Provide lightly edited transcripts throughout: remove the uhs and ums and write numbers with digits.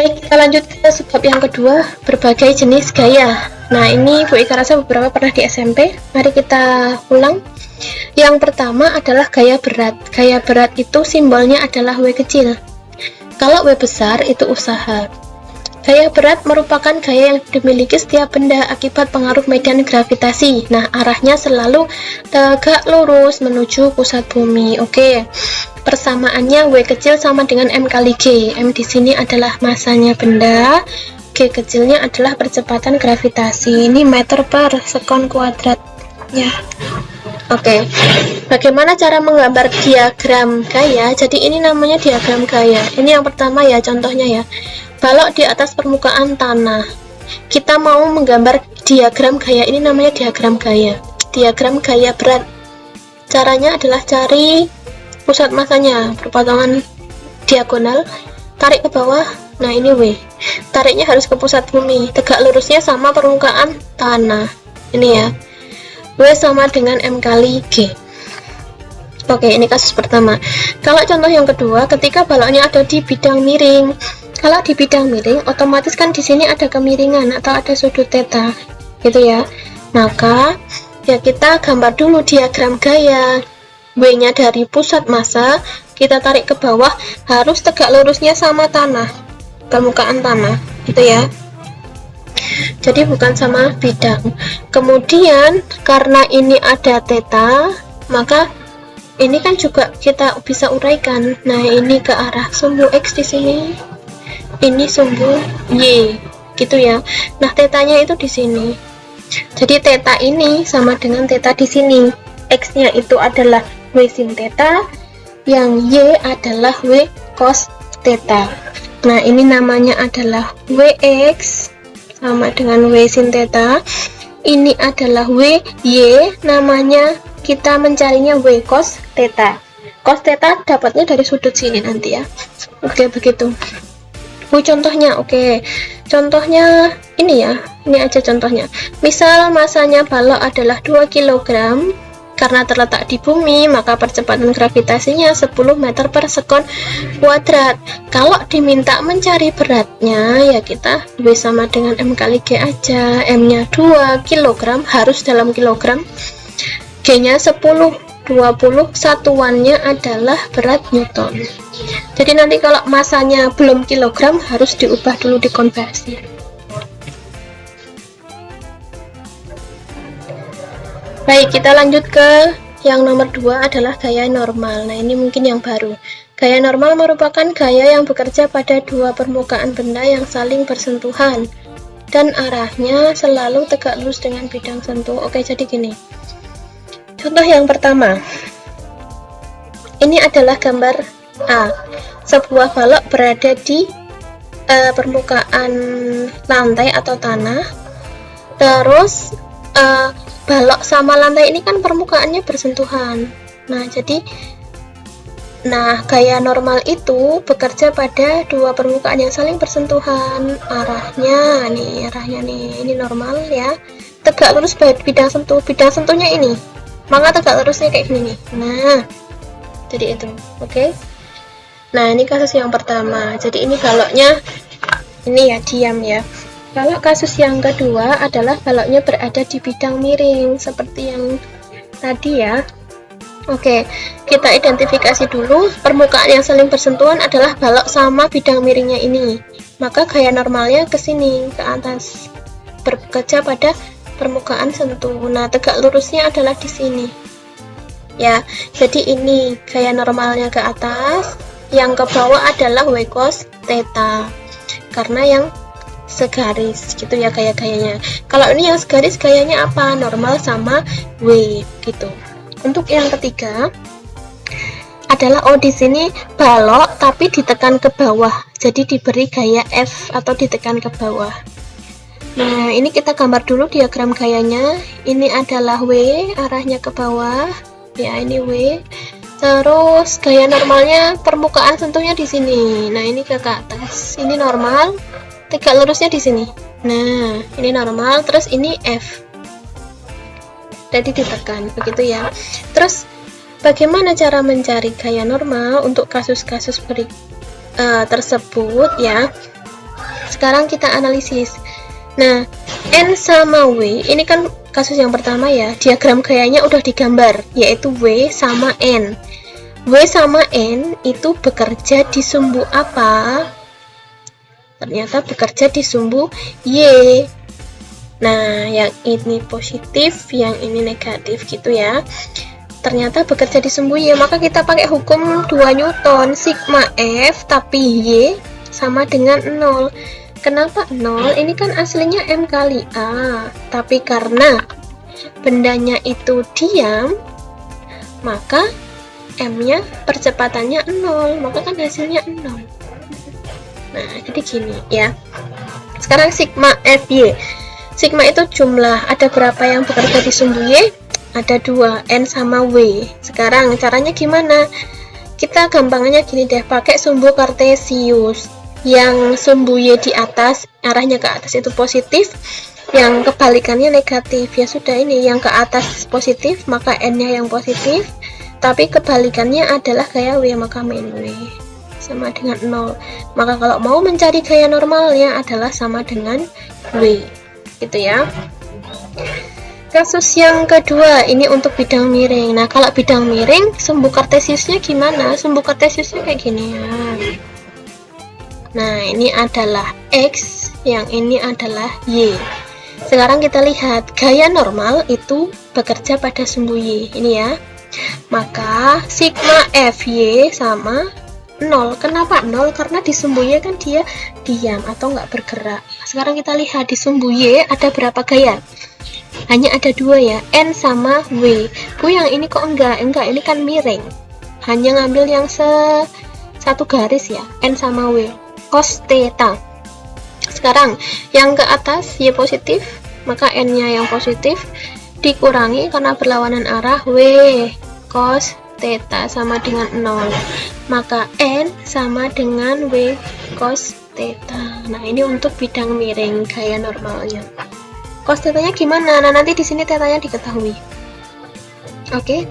Baik, kita lanjut ke sebab yang kedua, berbagai jenis gaya. Nah, ini Bu Ika rasa beberapa pernah di SMP. Mari kita ulang. Yang pertama adalah gaya berat. Gaya berat itu simbolnya adalah W kecil. Kalau W besar itu usaha. Gaya berat merupakan gaya yang dimiliki setiap benda akibat pengaruh medan gravitasi. Nah, arahnya selalu tegak lurus menuju pusat bumi. Oke. Persamaannya W kecil sama dengan M kali G. M di sini adalah masanya benda, G kecilnya adalah percepatan gravitasi. Ini meter per sekon kuadrat ya. Oke. Bagaimana cara menggambar diagram gaya? Jadi ini namanya diagram gaya. Ini yang pertama ya, contohnya ya. Balok di atas permukaan tanah. Kita mau menggambar diagram gaya, ini namanya diagram gaya. Diagram gaya berat. Caranya adalah cari pusat masanya, perpotongan diagonal, tarik ke bawah. Nah, ini W. Tariknya harus ke pusat bumi. Tegak lurusnya sama permukaan tanah. Ini ya. W sama dengan M kali G. Oke, ini kasus pertama. Kalau contoh yang kedua, ketika baloknya ada di bidang miring. Kalau di bidang miring, otomatis kan di sini ada kemiringan atau ada sudut theta, gitu ya. Maka ya kita gambar dulu diagram gaya. W-nya dari pusat massa, kita tarik ke bawah, harus tegak lurusnya sama tanah, permukaan tanah, gitu ya. Jadi bukan sama bidang. Kemudian karena ini ada theta, maka ini kan juga kita bisa uraikan. Nah, ini ke arah sumbu X di sini. Ini sumbu Y, gitu ya. Nah, tetanya itu di sini. Jadi theta ini sama dengan theta di sini. X-nya itu adalah W sin theta, yang Y adalah W cos theta. Nah, ini namanya adalah WX sama dengan W sin theta. Ini adalah WY, namanya kita mencarinya W cos theta. Cos theta dapatnya dari sudut sini nanti ya. Oke, begitu. Contohnya, oke. Contohnya ini ya. Ini aja contohnya. Misal masanya balok adalah 2 kg. Karena terletak di bumi, maka percepatan gravitasinya 10 meter per sekon kuadrat. Kalau diminta mencari beratnya, ya kita W sama dengan M kali G aja. M-nya 2 kg, harus dalam kilogram. G-nya 10, 20, satuannya adalah berat Newton. Jadi nanti kalau masanya belum kilogram, harus diubah dulu, dikonversi. Baik, kita lanjut ke yang nomor 2 adalah gaya normal. Nah, ini mungkin yang baru. Gaya normal merupakan gaya yang bekerja pada dua permukaan benda yang saling bersentuhan dan arahnya selalu tegak lurus dengan bidang sentuh. Oke, jadi gini. Contoh yang pertama. Ini adalah gambar A. Sebuah balok berada di permukaan lantai atau tanah. Terus balok sama lantai ini kan permukaannya bersentuhan. Nah, gaya normal itu bekerja pada dua permukaan yang saling bersentuhan. Arahnya nih, ini normal ya. Tegak lurus bidang sentuh. Bidang sentuhnya ini. Maka tegak lurusnya kayak gini nih. Nah, jadi itu. Oke. Nah, ini kasus yang pertama. Jadi ini baloknya ini ya, diam ya. Kalau kasus yang kedua adalah baloknya berada di bidang miring seperti yang tadi ya. Oke, kita identifikasi dulu. Permukaan yang saling bersentuhan adalah balok sama bidang miringnya ini. Maka gaya normalnya ke sini, ke atas. Bekerja pada permukaan sentuh. Nah, tegak lurusnya adalah di sini. Ya, jadi ini gaya normalnya ke atas. Yang ke bawah adalah W cos theta. Karena yang segaris gitu ya gaya-gayanya. Kalau ini yang segaris gayanya apa? Normal sama W gitu. Untuk yang ketiga adalah di sini balok tapi ditekan ke bawah. Jadi diberi gaya F atau ditekan ke bawah. Nah, ini kita gambar dulu diagram gayanya. Ini adalah W, arahnya ke bawah. Ya, ini W. Terus gaya normalnya permukaan sentuhnya di sini. Nah, ini ke atas. Ini normal. Tegak lurusnya di sini. Nah, ini normal, terus ini F. Jadi ditekan, begitu ya. Terus bagaimana cara mencari gaya normal untuk kasus-kasus tersebut ya? sekarang kita analisis. Nah, N sama W, ini kan kasus yang pertama ya, diagram gayanya udah digambar, yaitu W sama N. W sama N itu bekerja di sumbu apa? Ternyata bekerja di sumbu Y. Nah, yang ini positif, yang ini negatif gitu ya. Ternyata bekerja di sumbu Y, maka kita pakai hukum 2 Newton, sigma F tapi Y sama dengan 0. Kenapa 0? Ini kan aslinya M kali A, tapi karena bendanya itu diam, maka M-nya percepatannya 0, maka kan hasilnya 0. Nah, jadi gini ya. Sekarang sigma FY. Sigma itu jumlah, ada berapa yang bekerja di sumbu Y? Ada 2, N sama W. Sekarang caranya gimana? Kita gampangannya gini deh, pakai sumbu kartesius. Yang sumbu Y di atas, arahnya ke atas itu positif, yang kebalikannya negatif. Ya sudah, ini yang ke atas positif, maka N-nya yang positif, tapi kebalikannya adalah gaya W, maka min W sama dengan 0. Maka kalau mau mencari gaya normalnya adalah sama dengan W, gitu ya. Kasus yang kedua, ini untuk bidang miring. Nah, kalau bidang miring, sumbu kartesiusnya gimana? Sumbu kartesiusnya kayak gini ya. Nah, ini adalah X, yang ini adalah Y. Sekarang kita lihat, gaya normal itu bekerja pada sumbu Y, ini ya. Maka, sigma FY sama 0. Kenapa 0? Karena di sumbu Y kan dia diam atau nggak bergerak. Sekarang kita lihat, di sumbu Y ada berapa gaya? Hanya ada 2 ya, N sama W. Bu, yang ini kok enggak, ini kan miring. Hanya ngambil yang satu garis ya, N sama W. Cos theta. Sekarang yang ke atas Y positif, maka N-nya yang positif dikurangi karena berlawanan arah W cos theta sama dengan 0, maka N sama dengan W cos theta. Nah, ini untuk bidang miring gaya normalnya. Cos theta-nya gimana? Nah, nanti di sini theta-nya diketahui. Oke.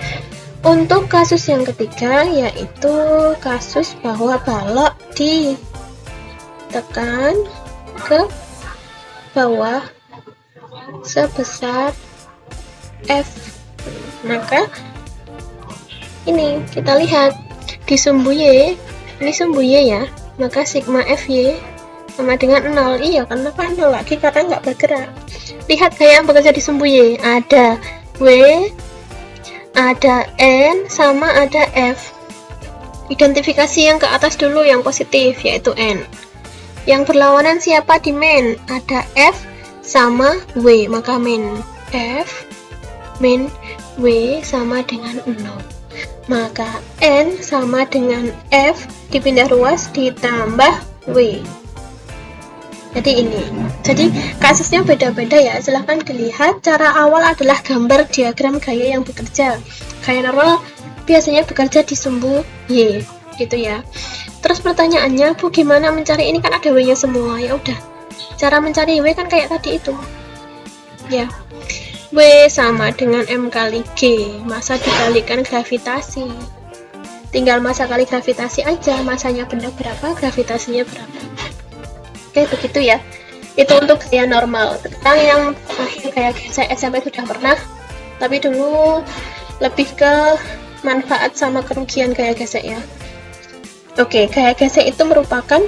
Untuk kasus yang ketiga, yaitu kasus bahwa balok ditekan ke bawah sebesar F. Maka ini kita lihat di sumbu Y, ini sumbu Y ya, maka sigma FY sama dengan 0. Iya, kenapa 0 lagi? Karena nggak bergerak. Lihat gaya yang bekerja di sumbu Y, ada W, ada N, sama ada F. Identifikasi yang ke atas dulu, yang positif, yaitu N. Yang berlawanan siapa di min? Ada F sama W, maka min F min W sama dengan 0. Maka N sama dengan F dipindah ruas ditambah W. Jadi ini, jadi kasusnya beda-beda ya. Silahkan dilihat. Cara awal adalah gambar diagram gaya yang bekerja. Gaya normal biasanya bekerja di sumbu Y, gitu ya. Terus pertanyaannya, Bu, gimana mencari ini? Kan ada W-nya semua. Ya udah, cara mencari W kan kayak tadi itu ya. W sama dengan M kali G, massa dikalikan gravitasi. Tinggal massa kali gravitasi aja, massanya benda berapa, gravitasinya berapa. Oke, begitu ya. Itu untuk gaya normal. Sekarang yang terakhir, gaya gesek SMP sudah pernah, tapi dulu lebih ke manfaat sama kerugian gaya gesek ya. Oke, gaya gesek itu merupakan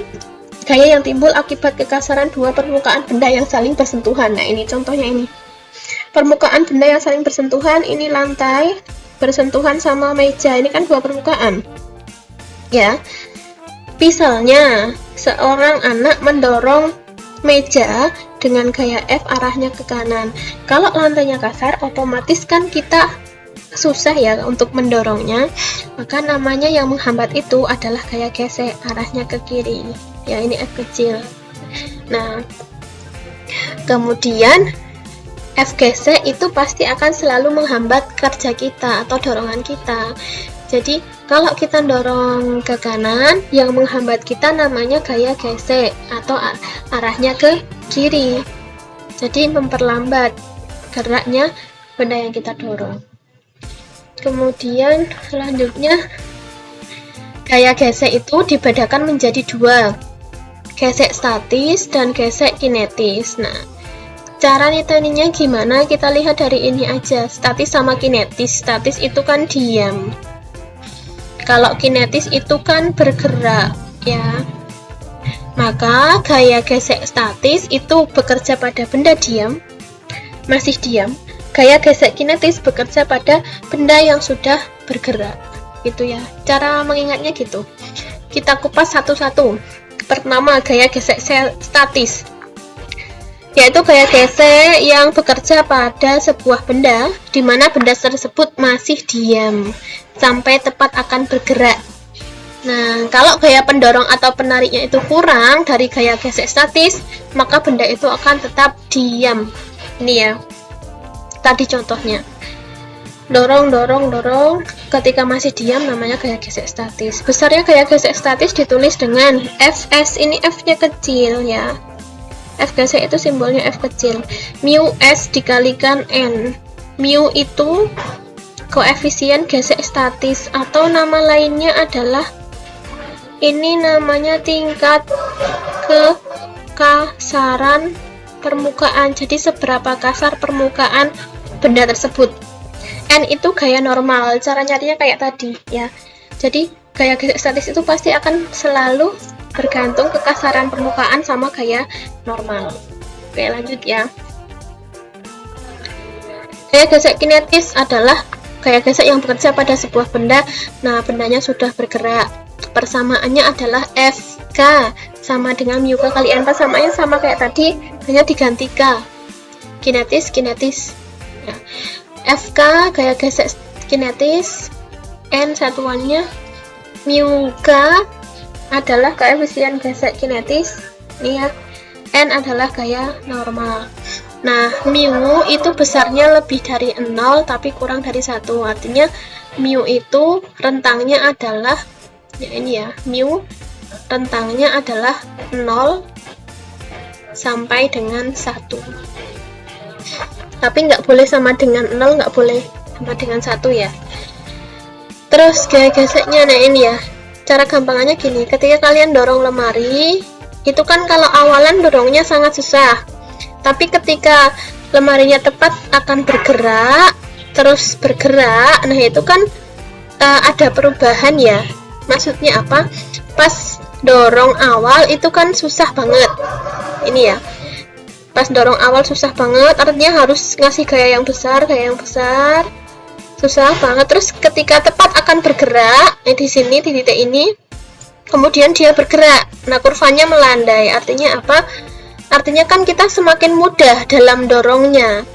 gaya yang timbul akibat kekasaran dua permukaan benda yang saling bersentuhan. Nah, ini contohnya ini. Permukaan benda yang saling bersentuhan, ini lantai bersentuhan sama meja. Ini kan dua permukaan. Ya. Misalnya, seorang anak mendorong meja dengan gaya F arahnya ke kanan. Kalau lantainya kasar, otomatis kan kita susah ya untuk mendorongnya. Maka namanya yang menghambat itu adalah gaya gesek, arahnya ke kiri. Ya, ini F kecil. Nah, kemudian F gesek itu pasti akan selalu menghambat kerja kita atau dorongan kita. Jadi, kalau kita dorong ke kanan, yang menghambat kita namanya gaya gesek atau arahnya ke kiri. Jadi, memperlambat geraknya benda yang kita dorong. Kemudian, selanjutnya, gaya gesek itu dibedakan menjadi dua. gesek statis dan gesek kinetis. Nah, cara niteninya gimana? Kita lihat dari ini aja, statis sama kinetis. Statis itu kan diam, kalau kinetis itu kan bergerak ya. Maka gaya gesek statis itu bekerja pada benda diam, masih diam. Gaya gesek kinetis bekerja pada benda yang sudah bergerak. Gitu ya, cara mengingatnya gitu. Kita kupas satu-satu. Pertama, gaya gesek statis, yaitu gaya gesek yang bekerja pada sebuah benda di mana benda tersebut masih diam sampai tepat akan bergerak. Nah, kalau gaya pendorong atau penariknya itu kurang dari gaya gesek statis, maka benda itu akan tetap diam. Ini ya, tadi contohnya. Dorong, ketika masih diam namanya gaya gesek statis. Besarnya gaya gesek statis ditulis dengan Fs, ini F-nya kecil ya. F gesek itu simbolnya F kecil. Mu S dikalikan N. Mu itu koefisien gesek statis, atau nama lainnya adalah, ini namanya tingkat kekasaran permukaan. Jadi seberapa kasar permukaan benda tersebut. N itu gaya normal. Cara nyarinya kayak tadi ya. Jadi gaya gesek statis itu pasti akan selalu bergantung kekasaran permukaan sama gaya normal. Oke, lanjut ya. Gaya gesek kinetis adalah gaya gesek yang bekerja pada sebuah benda. Nah, bendanya sudah bergerak. Persamaannya adalah Fk sama dengan mu k kali N. Persamaannya sama kayak tadi, hanya diganti K. Kinetis ya. Fk gaya gesek kinetis, N satuannya, mu k adalah koefisien gesek kinetis, ini ya. N adalah gaya normal. Nah, mu itu besarnya lebih dari 0 tapi kurang dari 1. Artinya mu itu rentangnya adalah, ya ini ya, mu rentangnya adalah 0 sampai dengan 1. Tapi nggak boleh sama dengan 0, nggak boleh sama dengan 1 ya. Terus gaya geseknya, nah ini ya, cara gampangannya gini. Ketika kalian dorong lemari, itu kan kalau awalan dorongnya sangat susah, tapi ketika lemarinya tepat akan bergerak, terus bergerak, nah itu kan ada perubahan ya. Maksudnya apa? Pas dorong awal itu kan susah banget, ini ya, pas dorong awal susah banget, artinya harus ngasih gaya yang besar, susah banget. Terus ketika tepat akan bergerak, di sini, di titik ini, kemudian dia bergerak, nah kurvanya melandai. Artinya apa? Artinya kan kita semakin mudah dalam dorongnya.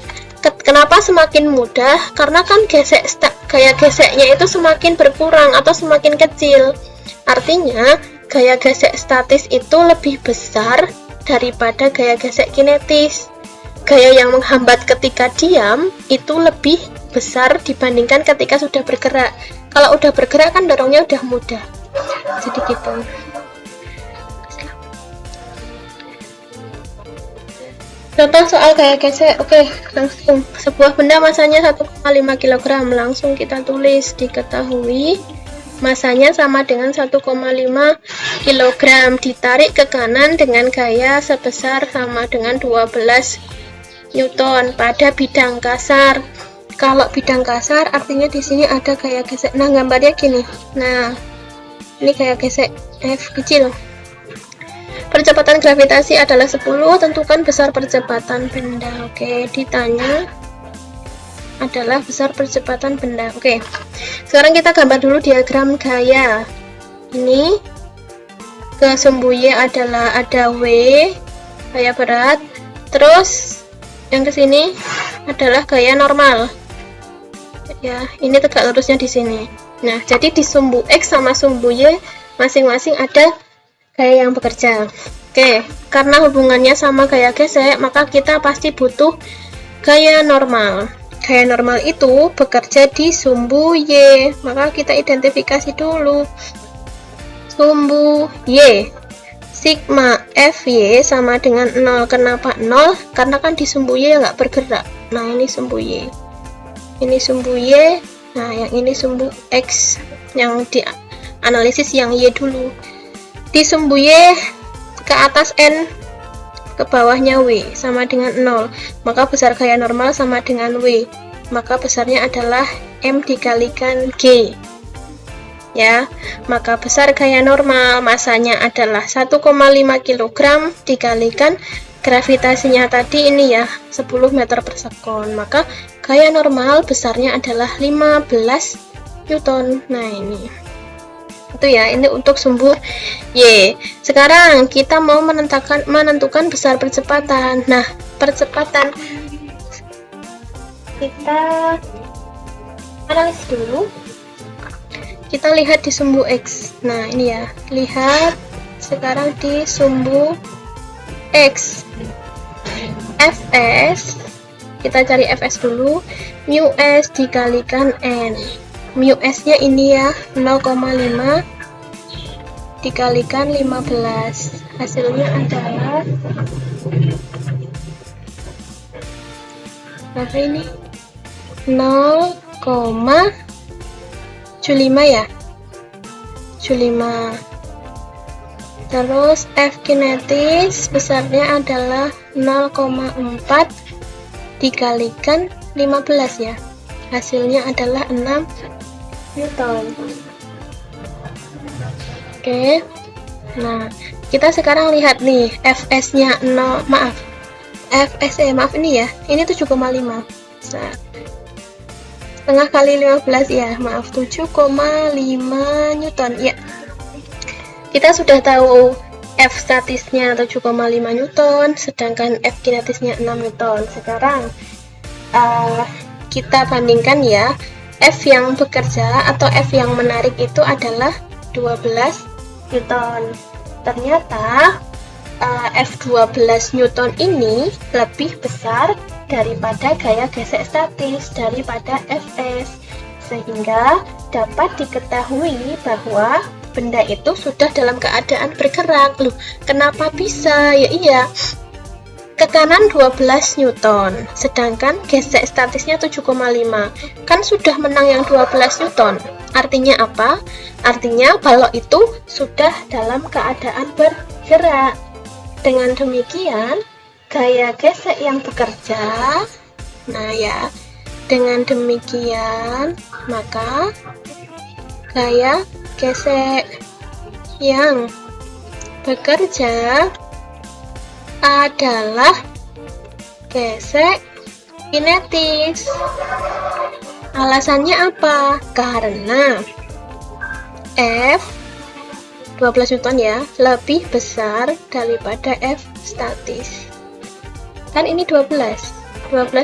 Kenapa semakin mudah? Karena kan gaya geseknya itu semakin berkurang atau semakin kecil. Artinya gaya gesek statis itu lebih besar daripada gaya gesek kinetis. Gaya yang menghambat ketika diam itu lebih besar dibandingkan ketika sudah bergerak. Kalau udah bergerak kan dorongnya udah mudah. Jadi gitu. Contoh soal gaya gesek. Oke, langsung. Sebuah benda masanya 1,5 kg. Langsung kita tulis. Diketahui masanya sama dengan 1,5 kg, ditarik ke kanan dengan gaya sebesar sama dengan 12 Newton pada bidang kasar. Kalau bidang kasar artinya di sini ada gaya gesek. Nah, gambarnya gini. Nah, ini gaya gesek F kecil. Percepatan gravitasi adalah 10, tentukan besar percepatan benda. Oke, ditanya adalah besar percepatan benda. Oke, sekarang kita gambar dulu diagram gaya. Ini ke sumbu Y adalah ada W, gaya berat. Terus yang ke sini adalah gaya normal. Ya, ini tegak lurusnya di sini. Nah, jadi di sumbu X sama sumbu Y masing-masing ada gaya yang bekerja. Oke, karena hubungannya sama gaya gesek, maka kita pasti butuh gaya normal. Gaya normal itu bekerja di sumbu Y, maka kita identifikasi dulu. Sumbu Y, sigma Fy sama dengan 0. Kenapa 0? Karena kan di sumbu Y nggak bergerak. Nah, ini sumbu Y. Ini sumbu Y, nah yang ini sumbu X. Yang dianalisis yang Y dulu. Di sumbu Y, ke atas N, ke bawahnya W sama dengan 0, maka besar gaya normal sama dengan W, maka besarnya adalah M dikalikan G ya. Maka besar gaya normal masanya adalah 1,5 kg dikalikan gravitasinya tadi ini ya 10 meter per sekon, maka gaya normal besarnya adalah 15 Newton. Nah ini itu ya, ini untuk sumbu Y. Sekarang kita mau menentukan besar percepatan. Nah, percepatan kita analisis dulu. Kita lihat di sumbu X. Nah, ini ya. Lihat sekarang di sumbu X. Fs, kita cari Fs dulu. Mu S dikalikan N. Mu S-nya ini ya 0,5 dikalikan 15. Hasilnya adalah berapa ini? 0,75 ya, 75. Terus F kinetis besarnya adalah 0,4 dikalikan 15 ya, hasilnya adalah 6 Newton. Oke, nah kita sekarang lihat nih Fs nya 0, maaf ini ya, ini 7,5 setengah kali 15 ya, maaf 7,5 Newton ya. Kita sudah tahu F statisnya 7,5 Newton, sedangkan F kinetisnya 6 Newton. Sekarang kita bandingkan ya, F yang bekerja atau F yang menarik itu adalah 12 Newton. Ternyata F12 Newton ini lebih besar daripada gaya gesek statis, daripada Fs, sehingga dapat diketahui bahwa benda itu sudah dalam keadaan bergerak. Loh, kenapa bisa? Ya iya, tekanan 12 Newton, sedangkan gesek statisnya 7,5. Kan sudah menang yang 12 Newton. Artinya apa? Artinya balok itu sudah dalam keadaan bergerak. Dengan demikian, gaya gesek yang bekerja, nah ya, dengan demikian, maka gaya gesek yang bekerja adalah gesek kinetis. Alasannya apa? Karena F 12 Newton ya lebih besar daripada F statis. Kan ini 12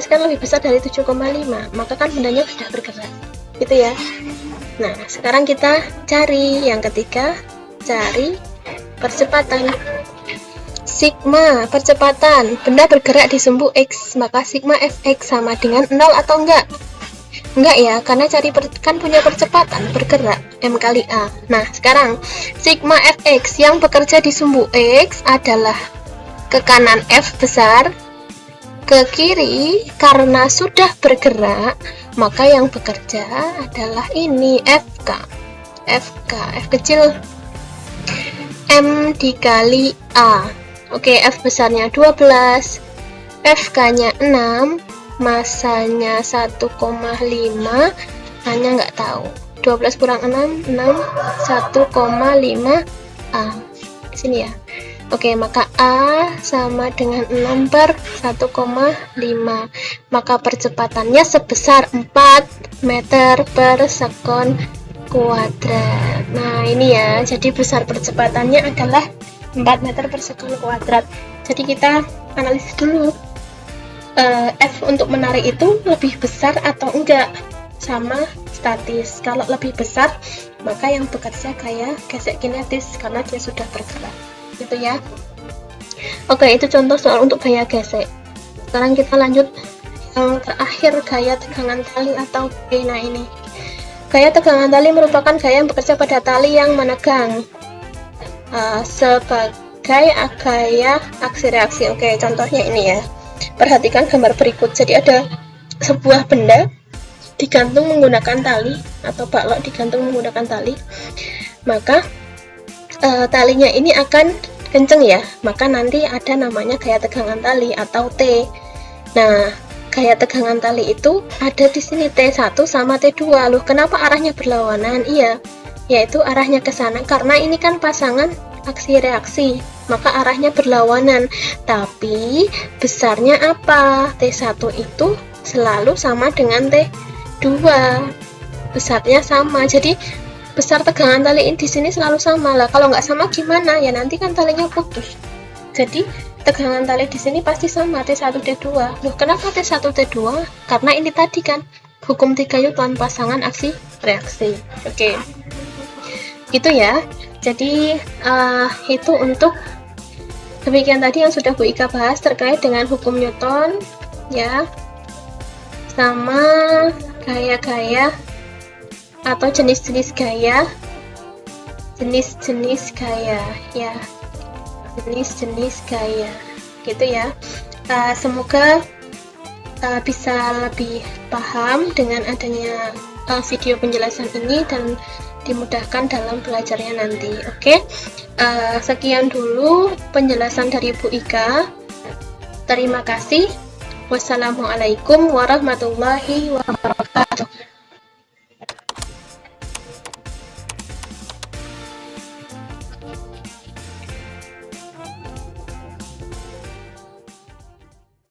kan lebih besar dari 7,5, maka kan bendanya sudah bergerak gitu ya. Nah, sekarang kita cari yang ketiga, cari percepatan. Sigma percepatan benda bergerak di sumbu X, maka sigma Fx sama dengan 0 atau enggak? Enggak ya, karena kan punya percepatan bergerak M kali A. Nah, sekarang sigma Fx yang bekerja di sumbu X adalah ke kanan F besar, ke kiri karena sudah bergerak, maka yang bekerja adalah ini Fk. F kecil M dikali A. Oke, F besarnya 12, Fk-nya 6, masanya 1,5, hanya nggak tahu. 12 kurang 6, 1,5 A. Di sini ya. Oke, maka A sama dengan 6 per 1,5. Maka percepatannya sebesar 4 meter per sekon kuadrat. Nah, ini ya. Jadi besar percepatannya adalah 4 meter per sekon kuadrat. Jadi kita analisis dulu. F untuk menarik itu lebih besar atau enggak sama statis. Kalau lebih besar, maka yang bekerja gaya gesek kinetis karena dia sudah bergerak, gitu ya. Oke, itu contoh soal untuk gaya gesek. Sekarang kita lanjut yang terakhir, gaya tegangan tali atau G. Nah, ini gaya tegangan tali merupakan gaya yang bekerja pada tali yang menegang sebagai gaya aksi reaksi. Oke, contohnya ini ya. Perhatikan gambar berikut. Jadi ada sebuah benda digantung menggunakan tali atau balok digantung menggunakan tali. Maka talinya ini akan kenceng ya, maka nanti ada namanya gaya tegangan tali atau T. Nah, gaya tegangan tali itu ada di sini T1 sama T2. Loh, kenapa arahnya berlawanan? Iya, yaitu arahnya ke sana karena ini kan pasangan aksi reaksi, maka arahnya berlawanan. Tapi besarnya apa? T1 itu selalu sama dengan T2. Besarnya sama. Jadi besar tegangan tali di sini selalu sama lah. Kalau nggak sama gimana? Ya nanti kan talinya putus. Jadi tegangan tali di sini pasti sama T1 T2. Loh, kenapa T1 T2? Karena ini tadi kan hukum 3 Newton, pasangan aksi reaksi. Oke. Gitu ya. Jadi itu untuk demikian tadi yang sudah Bu Ika bahas terkait dengan hukum Newton ya, sama gaya-gaya atau jenis-jenis gaya ya, jenis-jenis gaya gitu ya. Semoga bisa lebih paham dengan adanya video penjelasan ini dan dimudahkan dalam belajarnya nanti. Oke. Sekian dulu penjelasan dari Bu Ika. Terima kasih. Wassalamualaikum warahmatullahi wabarakatuh.